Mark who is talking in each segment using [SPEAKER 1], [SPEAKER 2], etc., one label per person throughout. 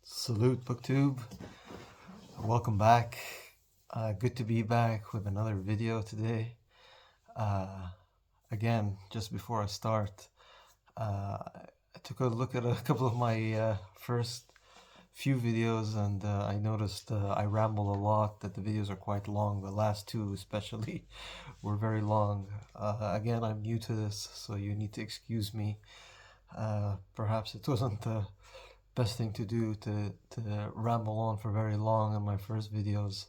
[SPEAKER 1] Salute BookTube. Welcome back. Good to be back with another video today. Again, just before I start, I took a look at a couple of my first few videos, and I noticed I ramble a lot, that the videos are quite long. The last two especially were very long. Again, I'm new to this, so you need to excuse me. Perhaps it wasn't the best thing to do to ramble on for very long in my first videos,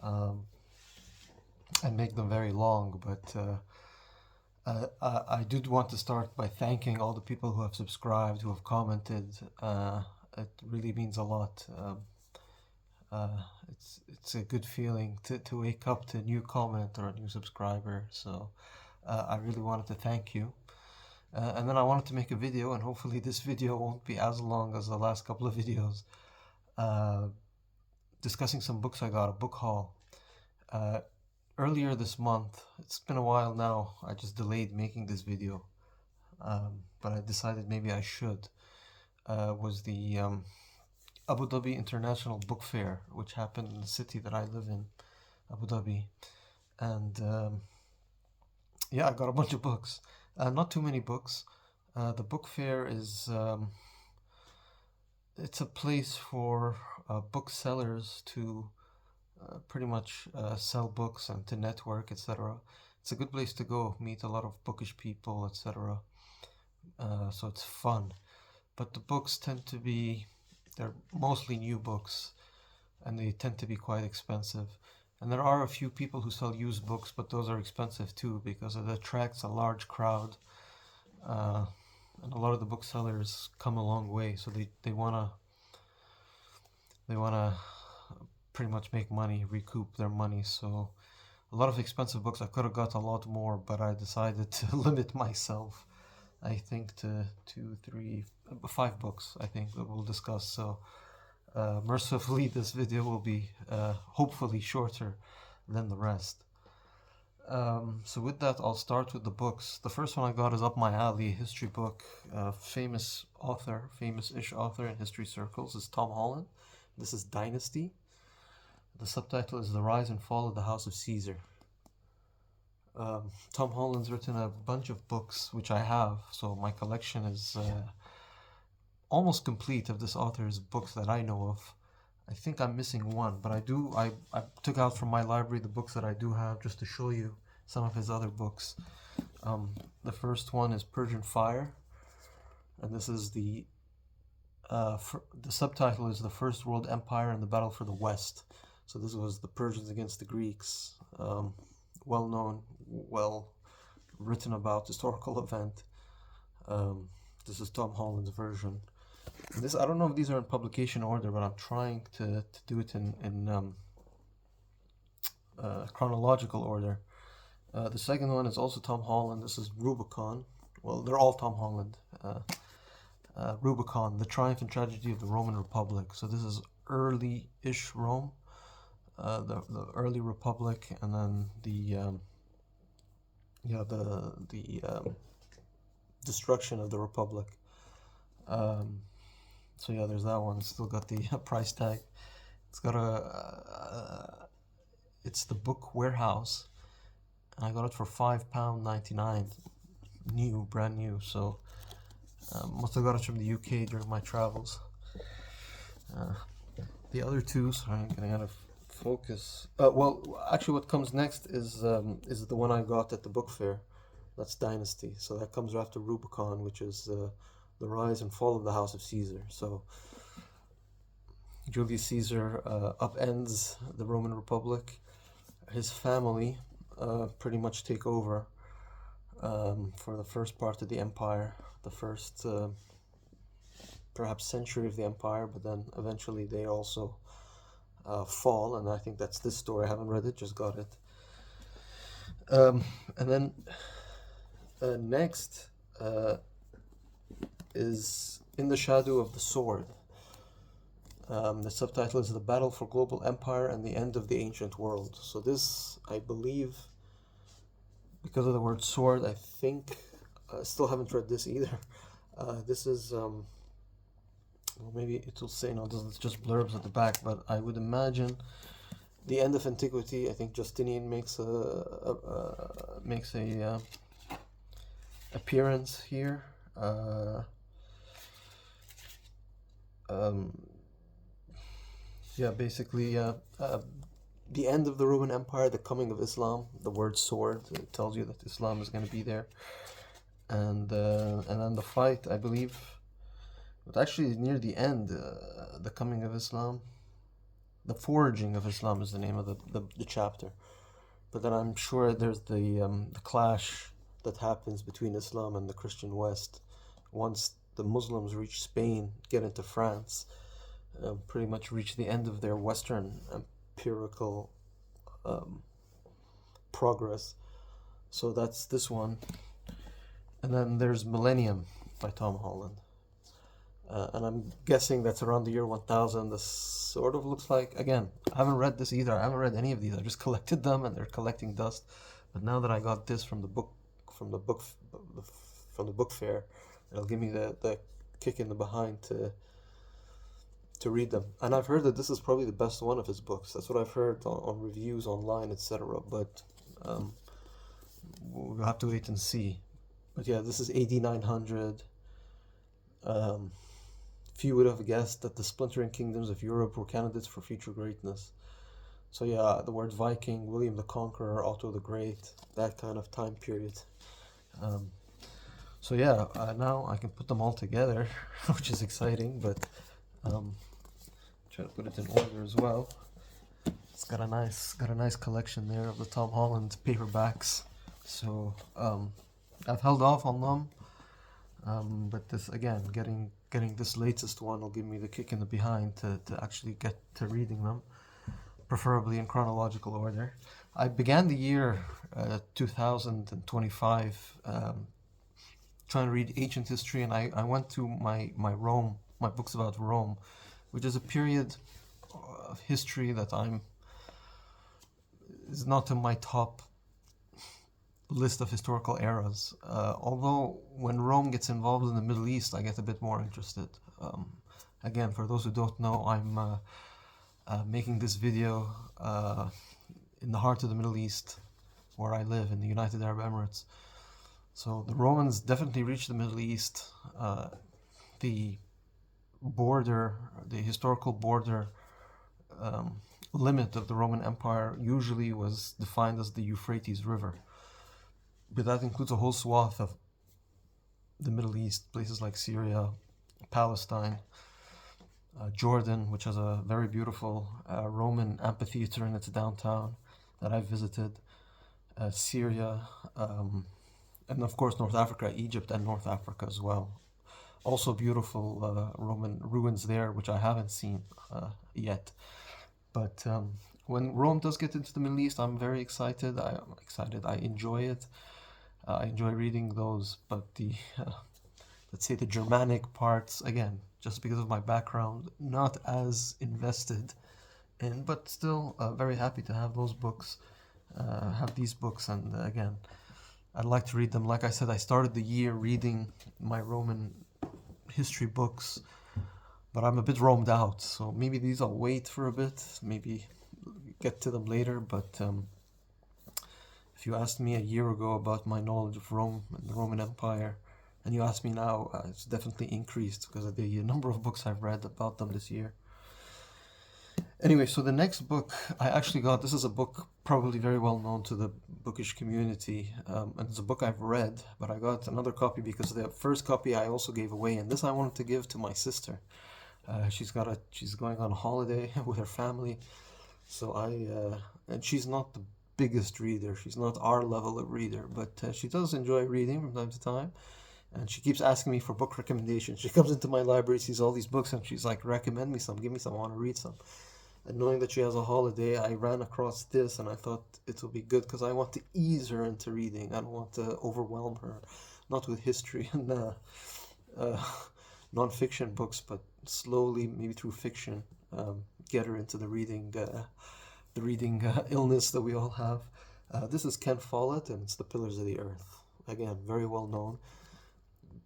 [SPEAKER 1] and make them very long, but I did want to start by thanking all the people who have subscribed, who have commented. It really means a lot. It's a good feeling to wake up to a new comment or a new subscriber, so I really wanted to thank you. And then I wanted to make a video, and hopefully this video won't be as long as the last couple of videos, discussing some books I got, a book haul. Earlier this month, it's been a while now, I just delayed making this video, but I decided maybe I should, was the Abu Dhabi International Book Fair, which happened in the city that I live in, Abu Dhabi. And yeah, I got a bunch of books. Not too many books. The book fair is it's a place for booksellers to pretty much sell books and to network, etc. It's a good place to go, meet a lot of bookish people, etc. So it's fun. But the books tend to be, they're mostly new books, and they tend to be quite expensive. And there are a few people who sell used books, but those are expensive too, because it attracts a large crowd. And a lot of the booksellers come a long way, so they wanna pretty much make money, recoup their money. So a lot of expensive books. I could have got a lot more, but I decided to limit myself, I think, to 5 books, I think, that we'll discuss. So mercifully, this video will be hopefully shorter than the rest. So with that, I'll start with the books. The first one I got is up my alley, a history book. Famous author, famous-ish author in history circles is Tom Holland. This is Dynasty. The subtitle is The Rise and Fall of the House of Caesar. Tom Holland's written a bunch of books, which I have, so my collection is almost complete of this author's books that I know of. I think I'm missing one, but I took out from my library the books that I do have, just to show you some of his other books. The first one is Persian Fire, and this is the subtitle is The First World Empire and the Battle for the West. So this was the Persians against the Greeks, well known, well written about historical event. This is Tom Holland's version. This, I don't know if these are in publication order, but I'm trying to do it in chronological order. The second one is also Tom Holland. This is Rubicon. Well, they're all Tom Holland. Rubicon, The Triumph and Tragedy of the Roman Republic. So this is early-ish Rome, the early Republic, and then the destruction of the Republic. So yeah, there's that one. Still got the price tag. It's got it's the Book Warehouse, and I got it for £5.99, new, brand new. So must have got it from the UK during my travels. The other two, sorry, I'm getting out of focus. Well, actually, what comes next is the one I got at the book fair. That's Dynasty. So that comes after Rubicon, which is The Rise and Fall of the House of Caesar. So Julius Caesar upends the Roman Republic. His family pretty much take over for the first part of the empire, the first perhaps century of the empire, but then eventually they also fall, and I think that's this story. I haven't read it, just got it. And then next is In the Shadow of the Sword. The subtitle is The Battle for Global Empire and the End of the Ancient World. So this, I believe, because of the word sword, I think, I still haven't read this either. This is Well, maybe it will say, no, it's just blurbs at the back, but I would imagine the end of antiquity. I think Justinian makes a appearance here. Yeah, basically, the end of the Roman Empire, the coming of Islam. The word sword, it tells you that Islam is going to be there, and then the fight, I believe, but actually near the end, the coming of Islam, the foraging of Islam is the name of the chapter. But then I'm sure there's the clash that happens between Islam and the Christian West once the Muslims reach Spain, get into France, pretty much reach the end of their Western empirical progress. So that's this one. And then there's Millennium by Tom Holland. And I'm guessing that's around the year 1000. This sort of looks like, again, I haven't read this either. I haven't read any of these. I just collected them and they're collecting dust. But now that I got this from the book fair, it'll give me the kick in the behind to read them. And I've heard that this is probably the best one of his books. That's what I've heard on reviews online, etc. But we'll have to wait and see. But yeah, this is AD 900. Few would have guessed that the splintering kingdoms of Europe were candidates for future greatness. So yeah, the word Viking, William the Conqueror, Otto the Great, that kind of time period. So yeah, now I can put them all together, which is exciting, but try to put it in order as well. It's got a nice collection there of the Tom Holland paperbacks. So I've held off on them, but this, again, getting this latest one will give me the kick in the behind to actually get to reading them, preferably in chronological order. I began the year 2025 trying to read ancient history, and I went to my books about Rome, which is a period of history that is not in my top list of historical eras. Although when Rome gets involved in the Middle East, I get a bit more interested. Again, for those who don't know, I'm making this video in the heart of the Middle East, where I live in the United Arab Emirates. So the Romans definitely reached the Middle East. The historical border limit of the Roman Empire usually was defined as the Euphrates River. But that includes a whole swath of the Middle East, places like Syria, Palestine, Jordan, which has a very beautiful Roman amphitheater in its downtown that I visited, Syria, and of course North Africa, Egypt and North Africa as well. Also beautiful Roman ruins there, which I haven't seen yet. But when Rome does get into the Middle East, I'm very excited. I enjoy it. I enjoy reading those, but let's say the Germanic parts, again, just because of my background, not as invested in, but still very happy to have those books, have these books, and again, I'd like to read them. Like I said, I started the year reading my Roman history books, but I'm a bit roamed out, so maybe these I'll wait for a bit, maybe get to them later, but if you asked me a year ago about my knowledge of Rome and the Roman Empire, and you ask me now, it's definitely increased because of the number of books I've read about them this year. Anyway, so the next book I actually got, this is a book probably very well known to the bookish community, and it's a book I've read, but I got another copy because the first copy I also gave away, and this I wanted to give to my sister. She's going on a holiday with her family, so and she's not the biggest reader, she's not our level of reader, but she does enjoy reading from time to time, and she keeps asking me for book recommendations. She comes into my library, sees all these books, and she's like, recommend me some, give me some, I want to read some. And knowing that she has a holiday, I ran across this, and I thought it will be good because I want to ease her into reading. I don't want to overwhelm her, not with history and non-fiction books, but slowly, maybe through fiction, get her into the reading illness that we all have. This is Ken Follett, and it's The Pillars of the Earth. Again, very well known,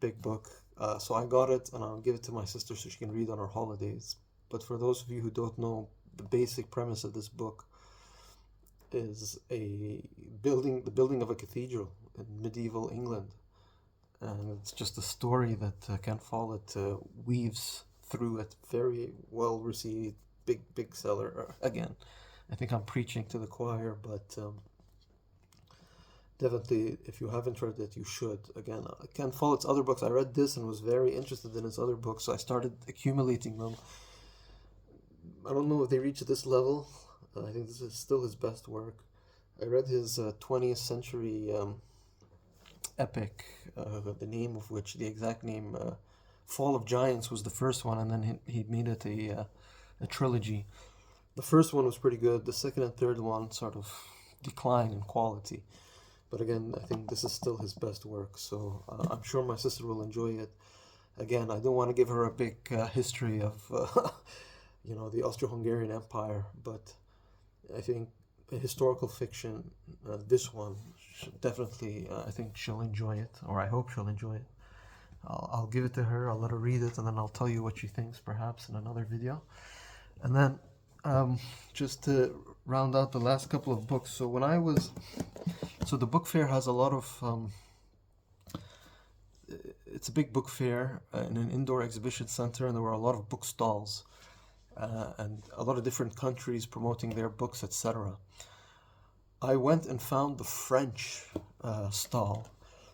[SPEAKER 1] big book. So I got it, and I'll give it to my sister so she can read on her holidays. But for those of you who don't know, the basic premise of this book is the building of a cathedral in medieval England, and it's just a story that Ken Follett weaves through it. Very well received, big seller. Again, I think I'm preaching to the choir, but definitely, if you haven't read it, you should. Again, Ken Follett's other books, I read this and was very interested in his other books, so I started accumulating them. I don't know if they reach this level. I think this is still his best work. I read his 20th century epic, the name of which, the exact name, Fall of Giants was the first one, and then he made it a trilogy. The first one was pretty good. The second and third one sort of decline in quality. But again, I think this is still his best work, so I'm sure my sister will enjoy it. Again, I don't want to give her a big history of, the Austro-Hungarian Empire, but I think historical fiction, this one, definitely, I think she'll enjoy it, or I hope she'll enjoy it. I'll give it to her, I'll let her read it, and then I'll tell you what she thinks, perhaps, in another video. And then, just to round out the last couple of books, so the book fair has a lot of, it's a big book fair in an indoor exhibition center, and there were a lot of book stalls, and a lot of different countries promoting their books, etc. I went and found the French stall,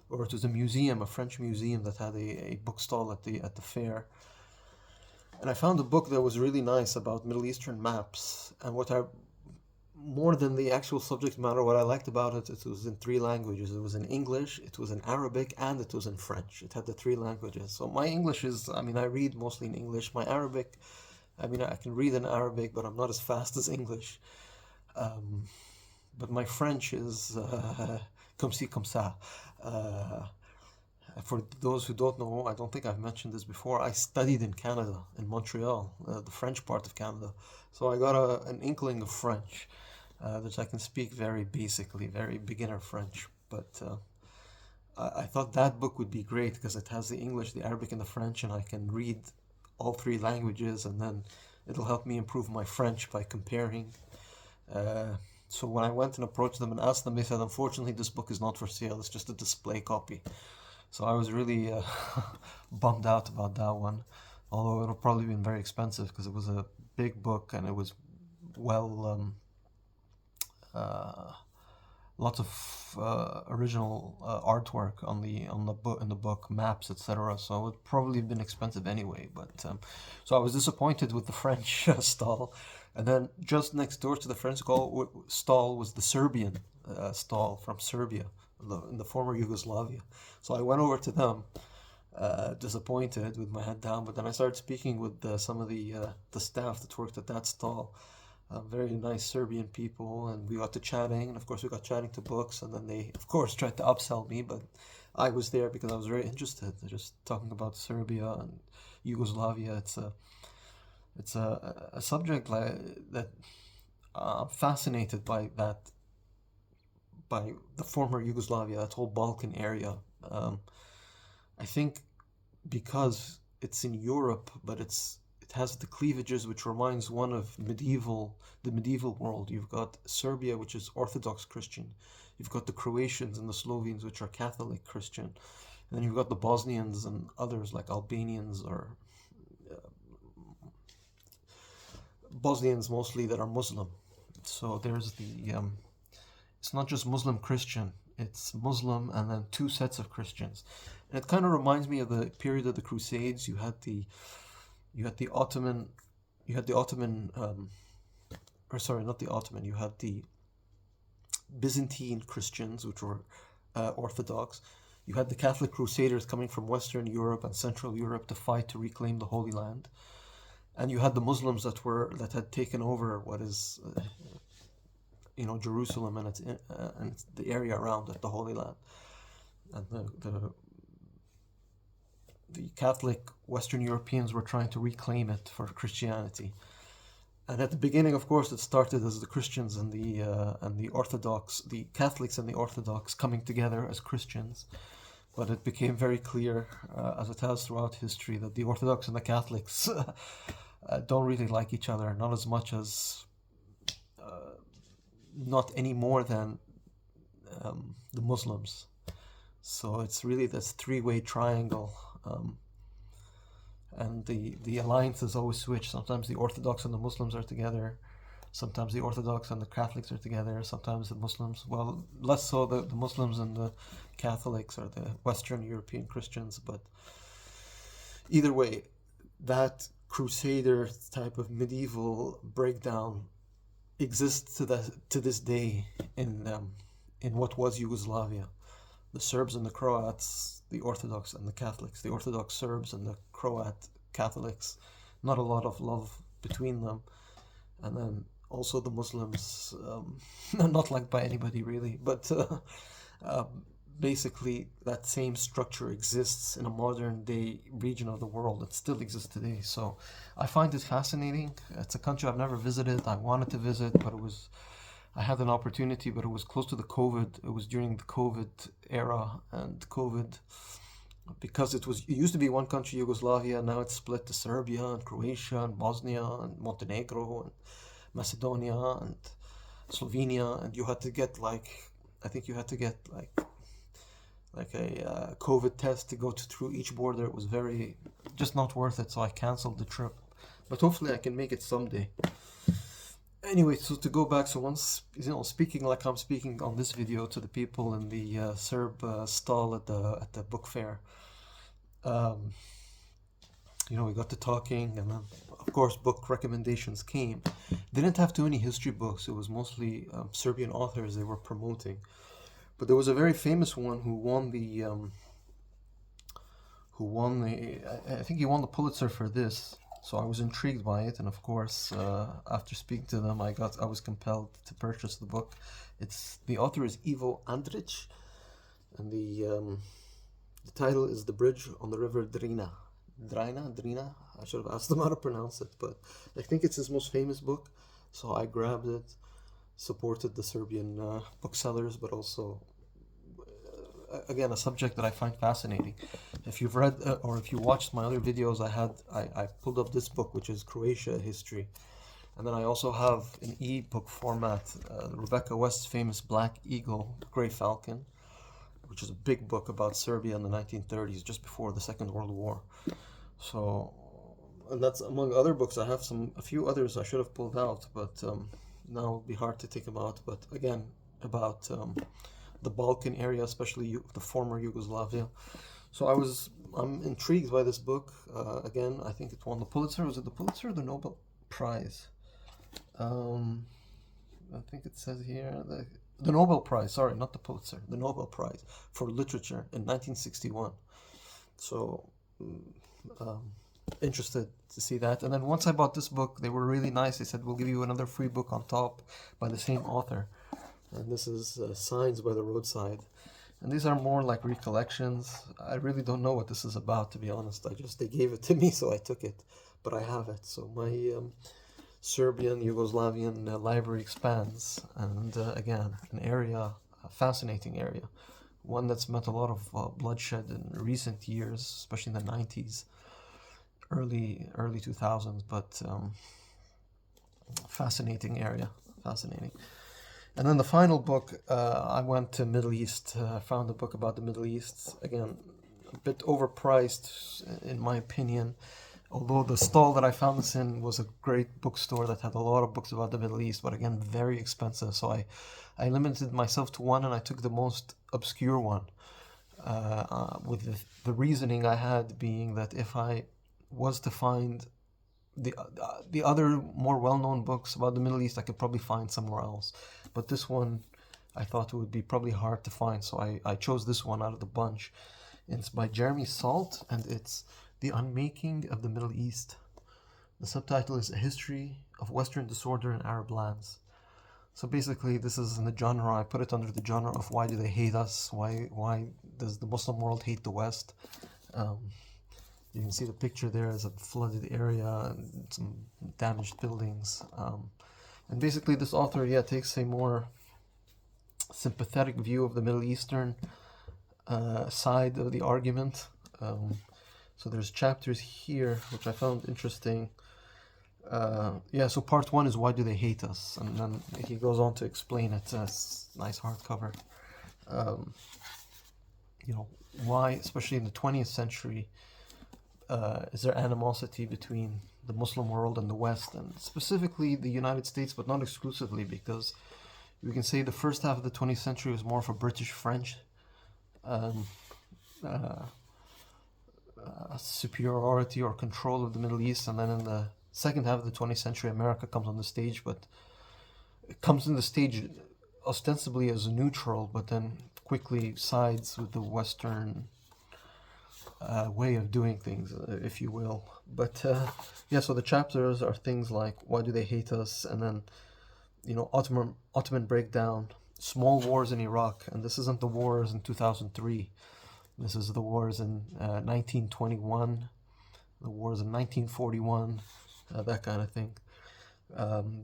[SPEAKER 1] or it was a French museum that had a book stall at the fair. And I found a book that was really nice about Middle Eastern maps, and more than the actual subject matter, what I liked about it, it was in 3 languages. It was in English, it was in Arabic, and it was in French. It had the 3 languages. So my English is, I read mostly in English. My Arabic, I can read in Arabic, but I'm not as fast as English. But my French is comme ci, comme ça. For those who don't know, I don't think I've mentioned this before, I studied in Canada, in Montreal, the French part of Canada. So I got an inkling of French, that I can speak very basically, very beginner French. But I thought that book would be great because it has the English, the Arabic, and the French, and I can read all 3 languages, and then it'll help me improve my French by comparing. So when I went and approached them and asked them, they said, unfortunately, this book is not for sale. It's just a display copy. So I was really bummed out about that one, although it'll probably been very expensive because it was a big book and it was lots of original artwork in the book, maps, etc. So it would probably have been expensive anyway. But so I was disappointed with the French stall, and then just next door to the French stall was the Serbian stall from Serbia, in the former Yugoslavia. So I went over to them, disappointed, with my head down. But then I started speaking with some of the staff that worked at that stall. Very nice Serbian people, and we got to chatting, and of course we got chatting to books, and then they of course tried to upsell me, but I was there because I was very interested. They're just talking about Serbia and Yugoslavia. It's a subject that I'm fascinated by, by the former Yugoslavia, that whole Balkan area. I think because it's in Europe, but it has the cleavages which reminds one of the medieval world. You've got Serbia, which is Orthodox Christian. You've got the Croatians and the Slovenes, which are Catholic Christian. And then you've got the Bosnians and others like Albanians, or Bosnians mostly, that are Muslim. So there's it's not just Muslim Christian, it's Muslim and then 2 sets of Christians. And it kind of reminds me of the period of the Crusades. You had the Ottoman, you had the Byzantine Christians, which were Orthodox. You had the Catholic Crusaders coming from Western Europe and Central Europe to fight to reclaim the Holy Land. And you had the Muslims that had taken over what is, Jerusalem and the area around it, the Holy Land. And the Catholic Western Europeans were trying to reclaim it for Christianity. And at the beginning, of course, it started as the Christians and the Orthodox, the Catholics and the Orthodox coming together as Christians. but it became very clear, as it has throughout history, that the Orthodox and the Catholics don't really like each other, not as much as, not any more than the Muslims. So it's really this three-way triangle, and the alliances always switch. Sometimes the Orthodox and the Muslims are together, sometimes the Orthodox and the Catholics are together, sometimes the Muslims, well, less so the Muslims and the Catholics or the Western European Christians, but either way, that Crusader type of medieval breakdown exists to this day in what was Yugoslavia. The Serbs and the Croats, the Orthodox and the Catholics, the Orthodox Serbs and the Croat Catholics, not a lot of love between them. And then also the Muslims, not liked by anybody really, but basically that same structure exists in a modern day region of the world. It still exists today. So I find it fascinating. It's a country I've never visited. I wanted to visit, but I had an opportunity, but it was close to the COVID. It was during the COVID era, and COVID, because it used to be one country, Yugoslavia, now it's split to Serbia and Croatia and Bosnia and Montenegro and Macedonia and Slovenia, and you had to get I think you had to get a COVID test to go through each border. It was just not worth it, so I canceled the trip. But hopefully I can make it someday. Anyway, so to go back, so once, speaking like I'm speaking on this video to the people in the Serb stall at the book fair, we got to talking, and then of course book recommendations came. They didn't have too many history books. It was mostly Serbian authors they were promoting. But there was a very famous one who won I think he won the Pulitzer for this. So I was intrigued by it, and of course, after speaking to them, I was compelled to purchase the book. The author is Ivo Andrić, and the title is The Bridge on the River Drina. Drina? I should have asked them how to pronounce it, but I think it's his most famous book, so I grabbed it, supported the Serbian booksellers, but also, again, a subject that I find fascinating. If you've read or if you watched my other videos, I pulled up this book, which is Croatia History, and then I also have an e-book format, Rebecca West's famous Black Eagle, Grey Falcon, which is a big book about Serbia in the 1930s, just before the Second World War. So, and that's among other books. I have a few others I should have pulled out, but now it'll be hard to take them out. But again, about the Balkan area, especially the former Yugoslavia. So I'm intrigued by this book. Again, I think it won the Pulitzer. Was it the Pulitzer or the Nobel Prize? I think it says here the Nobel Prize. Sorry, not the Pulitzer. The Nobel Prize for Literature in 1961. So interested to see that. And then once I bought this book, they were really nice. They said, we'll give you another free book on top by the same author. And this is Signs by the Roadside. And these are more like recollections. I really don't know what this is about, to be honest. They gave it to me, so I took it. But I have it. So my Serbian, Yugoslavian library expands. And again, a fascinating area. One that's met a lot of bloodshed in recent years, especially in the 90s, early 2000s. But fascinating area. Fascinating. And then the final book, I went to Middle East. Found a book about the Middle East. Again, a bit overpriced, in my opinion. Although the stall that I found this in was a great bookstore that had a lot of books about the Middle East, but again, very expensive. So I limited myself to one, and I took the most obscure one. With the reasoning I had being that if I was to find the other more well-known books about the Middle East, I could probably find somewhere else. But this one, I thought it would be probably hard to find, so I chose this one out of the bunch. It's by Jeremy Salt, and it's The Unmaking of the Middle East. The subtitle is A History of Western Disorder in Arab Lands. So basically, this is in the genre, I put it under the genre of why do they hate us? Why does the Muslim world hate the West? You can see the picture there is a flooded area and some damaged buildings. And basically this author, takes a more sympathetic view of the Middle Eastern side of the argument. So there's chapters here which I found interesting. Yeah, so part one is why do they hate us, and then he goes on to explain it. It's nice hardcover. You know, why, especially in the 20th century, is there animosity between the Muslim world and the West, and specifically the United States, but not exclusively, because we can say the first half of the 20th century was more of a British-French superiority or control of the Middle East, and then in the second half of the 20th century, America comes on the stage, but it comes in the stage ostensibly as neutral, but then quickly sides with the Western way of doing things, if you will. But yeah, so the chapters are things like why do they hate us, and then, you know, Ottoman breakdown, small wars in Iraq, and this isn't the wars in 2003. This is the wars in 1921, the wars in 1941, that kind of thing.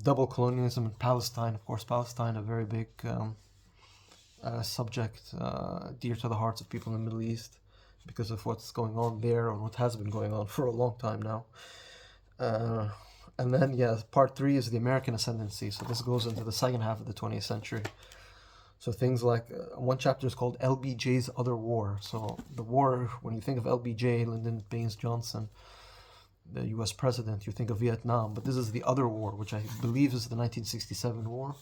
[SPEAKER 1] Double colonialism in Palestine, of course, Palestine, a very big subject, dear to the hearts of people in the Middle East because of what's going on there, or what has been going on for a long time now. And then, yeah, part three is the American ascendancy. So this goes into the second half of the 20th century. So things like, one chapter is called LBJ's Other War. So the war, when you think of LBJ, Lyndon Baines Johnson, the US president, you think of Vietnam. But this is the other war, which I believe is the 1967 war,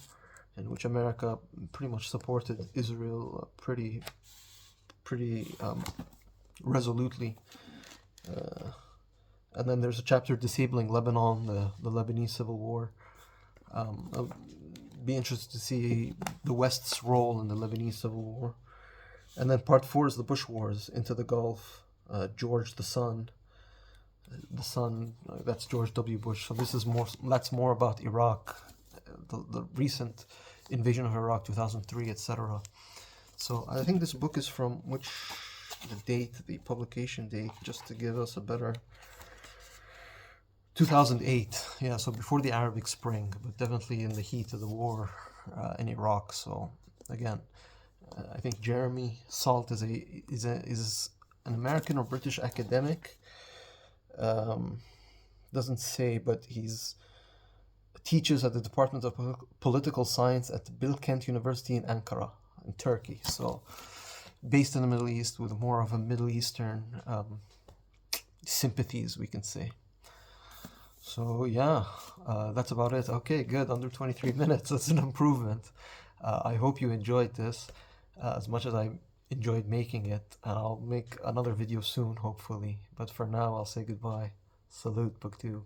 [SPEAKER 1] in which America pretty much supported Israel pretty resolutely. And then there's a chapter disabling Lebanon, the Lebanese Civil War. I'll be interested to see the West's role in the Lebanese Civil War. And then part four is the Bush Wars into the Gulf, George the Son, that's George W. Bush. So this is that's more about Iraq, the recent invasion of Iraq, 2003, etc. So I think this book is from the publication date, just to give us a better 2008, yeah, so before the Arabic Spring, but definitely in the heat of the war in Iraq. So again, I think Jeremy Salt is an American or British academic. Doesn't say, but he's teaches at the Department of Political Science at Bilkent University in Ankara, in Turkey. So based in the Middle East with more of a Middle Eastern sympathies, we can say. So yeah, that's about it. Okay, good, under 23 minutes. That's an improvement. I hope you enjoyed this as much as I enjoyed making it, and I'll make another video soon, hopefully. But for now, I'll say goodbye. Salute, BookTube.